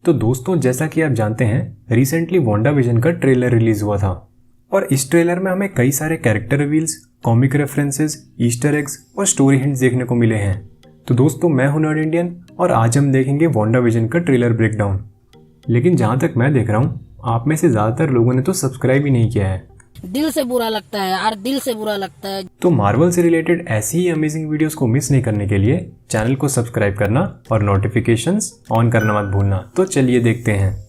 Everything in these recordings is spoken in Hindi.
तो दोस्तों, जैसा कि आप जानते हैं, रिसेंटली वांडाविजन का ट्रेलर रिलीज हुआ था और इस ट्रेलर में हमें कई सारे character reveals, comic references, Easter eggs और स्टोरी हिंट्स देखने को मिले हैं। तो दोस्तों, मैं हूं नर्ड इंडियन और आज हम देखेंगे वांडाविजन का ट्रेलर ब्रेकडाउन। लेकिन जहां तक मैं देख रहा हूं, आप में से ज्यादातर लोगों ने तो सब्सक्राइब ही नहीं किया है। दिल से बुरा लगता है यार, दिल से बुरा लगता है। तो मार्वल से रिलेटेड ऐसी ही अमेजिंग वीडियोस को मिस नहीं करने के लिए चैनल को सब्सक्राइब करना और नोटिफिकेशंस ऑन करना मत भूलना। तो चलिए देखते हैं।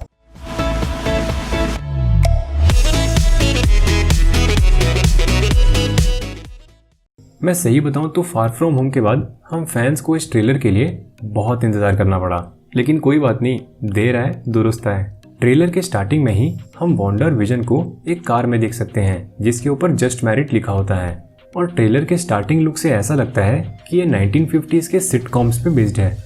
मैं सही बताऊं तो फार फ्रॉम होम के बाद हम फैंस को इस ट्रेलर के लिए बहुत इंतजार करना पड़ा, लेकिन कोई बात नहीं, देर आए दुरुस्त आए। ट्रेलर के स्टार्टिंग में ही हम वांडाविजन को एक कार में देख सकते हैं जिसके ऊपर जस्ट मैरिड लिखा होता है और ट्रेलर के स्टार्टिंग लुक से ऐसा लगता है कि ये 1950s के सिटकॉम्स पे बेस्ड है।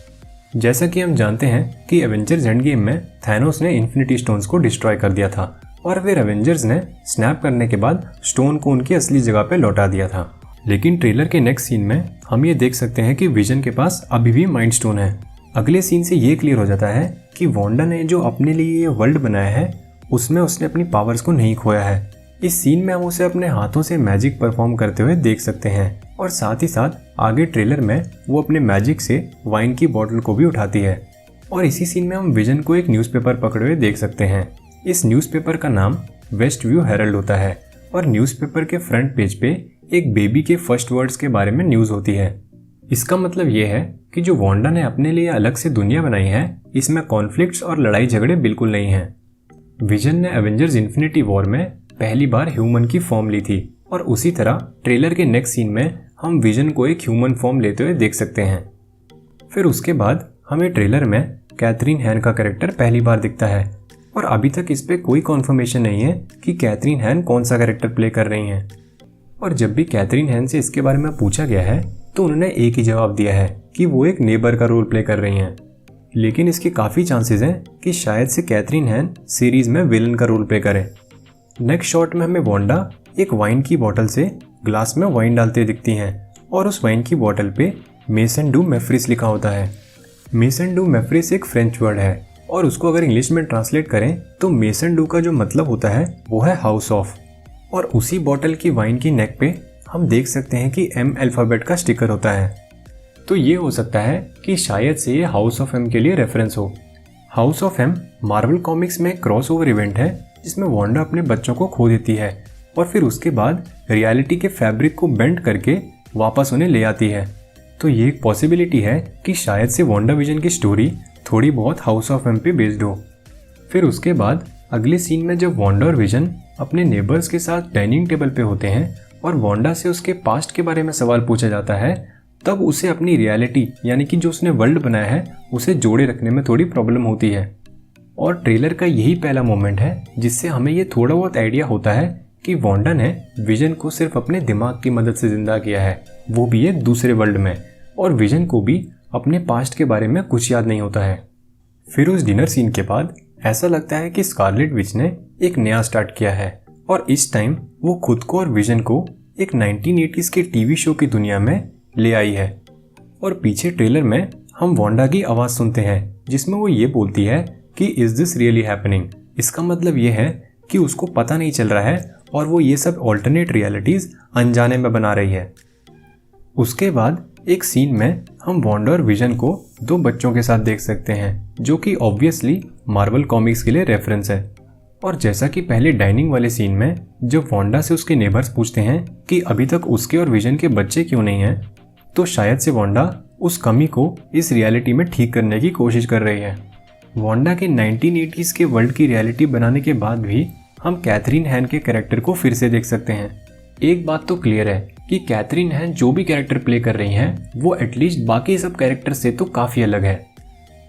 जैसा कि हम जानते हैं कि एवेंजर्स एंड गेम में थैनोस ने इन्फिनिटी स्टोन्स को डिस्ट्रॉय कर दिया था और फिर एवेंजर्स ने स्नैप करने के बाद स्टोन को उनकी असली जगह पे लौटा दिया था। लेकिन ट्रेलर के नेक्स्ट सीन में हम ये देख सकते हैं कि विजन के पास अभी भी माइंड स्टोन है। अगले सीन से ये क्लियर हो जाता है कि वांडा ने जो अपने लिए ये वर्ल्ड बनाया है उसमें उसने अपनी पावर्स को नहीं खोया है। इस सीन में हम उसे अपने हाथों से मैजिक परफॉर्म करते हुए देख सकते हैं और साथ ही साथ आगे ट्रेलर में वो अपने मैजिक से वाइन की बोतल को भी उठाती है। और इसी सीन में हम विजन को एक न्यूज़पेपर पकड़े हुए देख सकते हैं। इस न्यूज़पेपर का नाम वेस्ट व्यू हेरल्ड होता है और न्यूज़पेपर के फ्रंट पेज पे एक बेबी के फर्स्ट वर्ड्स के बारे में न्यूज़ होती है। इसका मतलब ये है कि जो वांडा ने अपने लिए अलग से दुनिया बनाई है, इसमें कॉन्फ्लिक्ट्स और लड़ाई झगड़े बिल्कुल नहीं हैं। विजन ने एवेंजर्स इन्फिनिटी वॉर में पहली बार ह्यूमन की फॉर्म ली थी और उसी तरह ट्रेलर के नेक्स्ट सीन में हम विजन को एक ह्यूमन फॉर्म लेते हुए देख सकते हैं। फिर उसके बाद हमें ट्रेलर में कैथरीन हैन का कैरेक्टर पहली बार दिखता है और अभी तक इस पे कोई कॉन्फर्मेशन नहीं है कि कैथरीन हैन कौन सा कैरेक्टर प्ले कर रही हैं। और जब भी कैथरीन हैन से इसके बारे में पूछा गया है तो उन्होंने एक ही जवाब दिया है कि वो एक नेबर का रोल प्ले कर रही हैं। लेकिन इसके काफ़ी चांसेस हैं कि शायद से कैथरीन हैन सीरीज में विलन का रोल प्ले करे। नेक्स्ट शॉट में हमें वांडा एक वाइन की बोतल से ग्लास में वाइन डालते दिखती हैं और उस वाइन की बोतल पे मेसन डू मेफ्रिस लिखा होता है। मेसन डू मेफ्रिस एक फ्रेंच वर्ड है और उसको अगर इंग्लिश में ट्रांसलेट करें तो मेसन डू का जो मतलब होता है वो है हाउस ऑफ। और उसी बोतल की वाइन की नेक पे हम देख सकते हैं कि M अल्फ़ाबेट का स्टिकर होता है। तो ये हो सकता है कि शायद से ये हाउस ऑफ M के लिए रेफरेंस हो। House of M Marvel comics में क्रॉसओवर इवेंट है जिसमें वांडा अपने बच्चों को खो देती है और फिर उसके बाद रियलिटी के फैब्रिक को बेंड करके वापस उन्हें ले आती है। तो ये एक पॉसिबिलिटी है कि शायद से वांडाविजन की स्टोरी थोड़ी बहुत हाउस ऑफ M पे बेस्ड हो। फिर उसके बाद अगले सीन में जब वांडा और विजन अपने नेबर्स के साथ डाइनिंग टेबल पे होते हैं और वांडा से उसके पास्ट के बारे में सवाल पूछा जाता है, तब उसे अपनी रियलिटी यानी कि जो उसने वर्ल्ड बनाया है उसे जोड़े रखने में थोड़ी प्रॉब्लम होती है। और ट्रेलर का यही पहला मोमेंट है जिससे हमें ये थोड़ा बहुत आइडिया होता है कि वांडा ने विजन को सिर्फ अपने दिमाग की मदद से जिंदा किया है, वो भी एक दूसरे वर्ल्ड में, और विजन को भी अपने पास्ट के बारे में कुछ याद नहीं होता है। फिर उस डिनर सीन के बाद ऐसा लगता है कि स्कारलेट विच ने एक नया स्टार्ट किया है और इस टाइम वो खुद को और विजन को एक 1980s के टीवी शो की दुनिया में ले आई है। और पीछे ट्रेलर में हम वांडा की आवाज़ सुनते हैं जिसमें वो ये बोलती है कि इज दिस रियली हैपनिंग। इसका मतलब ये है कि उसको पता नहीं चल रहा है और वो ये सब ऑल्टरनेट रियलिटीज़ अनजाने में बना रही है। उसके बाद एक सीन में हम वांडा और विजन को दो बच्चों के साथ देख सकते हैं जो कि ऑब्वियसली मार्वल कॉमिक्स के लिए रेफरेंस है। और जैसा कि पहले डाइनिंग वाले सीन में जब वांडा से उसके नेबर्स पूछते हैं कि अभी तक उसके और विजन के बच्चे क्यों नहीं हैं, तो शायद से वांडा उस कमी को इस रियलिटी में ठीक करने की कोशिश कर रही है। वांडा के 1980s के वर्ल्ड की रियलिटी बनाने के बाद भी हम कैथरीन हैन के कैरेक्टर को फिर से देख सकते हैं। एक बात तो क्लियर है कि कैथरीन हैन जो भी कैरेक्टर प्ले कर रही हैं वो एटलीस्ट बाकी सब कैरेक्टर से तो काफ़ी अलग है।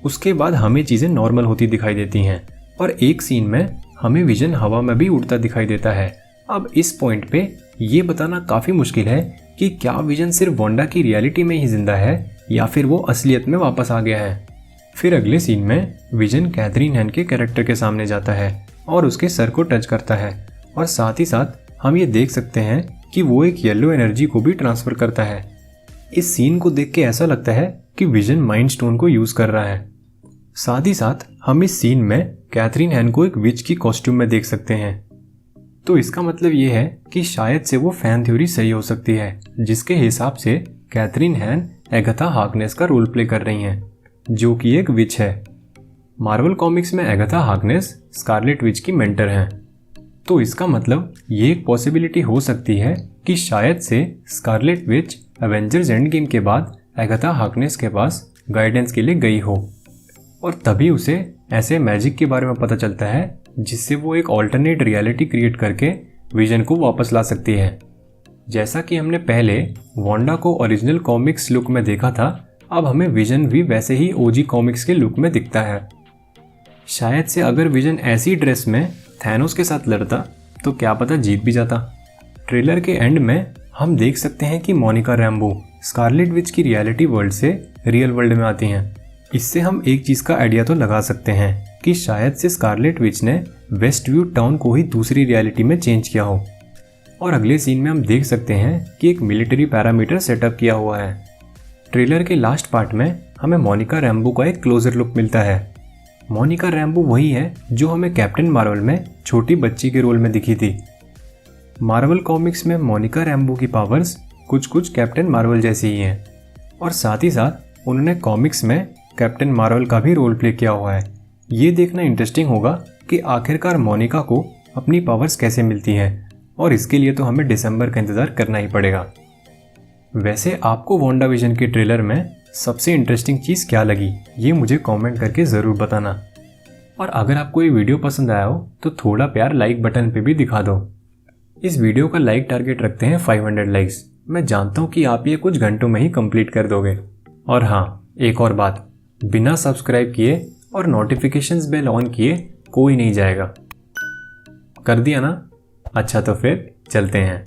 उसके बाद हमें चीज़ें नॉर्मल होती दिखाई देती हैं और एक सीन में हमें विजन हवा में भी उड़ता दिखाई देता है। अब इस पॉइंट पे ये बताना काफ़ी मुश्किल है कि क्या विजन सिर्फ वांडा की रियलिटी में ही जिंदा है या फिर वो असलियत में वापस आ गया है। फिर अगले सीन में विजन कैथरीन हैन के कैरेक्टर के सामने जाता है और उसके सर को टच करता है और साथ ही साथ हम ये देख सकते हैं कि वो एक येलो एनर्जी को भी ट्रांसफ़र करता है। इस सीन को देख के ऐसा लगता है कि विजन माइंड स्टोन को यूज़ कर रहा है। साथ ही साथ हम इस सीन में कैथरीन हैन को एक विच की कॉस्ट्यूम में देख सकते हैं। तो इसका मतलब ये है कि शायद से वो फैन थ्योरी सही हो सकती है, जिसके हिसाब से कैथरीन हैन एगाथा हार्कनेस का रोल प्ले कर रही हैं, जो कि एक विच है। मार्वल कॉमिक्स में एगाथा हार्कनेस स्कारलेट विच की मेंटर हैं। तो इसका मतलब ये एक पॉसिबिलिटी हो सकती है कि शायद से Scarlet Witch Avengers end game के बाद एगाथा हार्कनेस के पास गाइडेंस के लिए गई हो, और तभी उसे ऐसे मैजिक के बारे में पता चलता है जिससे वो एक ऑल्टरनेट रियलिटी क्रिएट करके विजन को वापस ला सकती है। जैसा कि हमने पहले वांडा को ओरिजिनल कॉमिक्स लुक में देखा था, अब हमें विजन भी वैसे ही ओजी कॉमिक्स के लुक में दिखता है। शायद से अगर विजन ऐसी ड्रेस में थैनोस के साथ लड़ता तो क्या पता जीत भी जाता। ट्रेलर के एंड में हम देख सकते हैं कि मोनिका रैम्बो स्कारलेट विच की रियलिटी वर्ल्ड से रियल वर्ल्ड में आती हैं। इससे हम एक चीज़ का आइडिया तो लगा सकते हैं कि शायद से स्कारलेट विच ने वेस्ट व्यू टाउन को ही दूसरी रियलिटी में चेंज किया हो। और अगले सीन में हम देख सकते हैं कि एक मिलिट्री पैरामीटर सेटअप किया हुआ है। ट्रेलर के लास्ट पार्ट में हमें मोनिका रैम्बो का एक क्लोजर लुक मिलता है। मोनिका रैम्बो वही है जो हमें कैप्टन मार्वल में छोटी बच्ची के रोल में दिखी थी। मार्वल कॉमिक्स में मोनिका रैम्बो की पावर्स कुछ कुछ कैप्टन मार्वल जैसी ही हैं, और साथ ही साथ उन्होंने कॉमिक्स में कैप्टन मार्वल का भी रोल प्ले किया हुआ है। ये देखना इंटरेस्टिंग होगा कि आखिरकार मोनिका को अपनी पावर्स कैसे मिलती हैं, और इसके लिए तो हमें दिसंबर का इंतज़ार करना ही पड़ेगा। वैसे आपको वांडा विजन के ट्रेलर में सबसे इंटरेस्टिंग चीज़ क्या लगी, ये मुझे कमेंट करके ज़रूर बताना। और अगर आपको ये वीडियो पसंद आया हो तो थोड़ा प्यार लाइक बटन पे भी दिखा दो। इस वीडियो का लाइक टारगेट रखते हैं 500 लाइक्स। मैं जानता हूँ कि आप ये कुछ घंटों में ही कंप्लीट कर दोगे। और हाँ, एक और बात, बिना सब्सक्राइब किए और नोटिफिकेशंस बेल ऑन किए कोई नहीं जाएगा। कर दिया ना? अच्छा, तो फिर चलते हैं।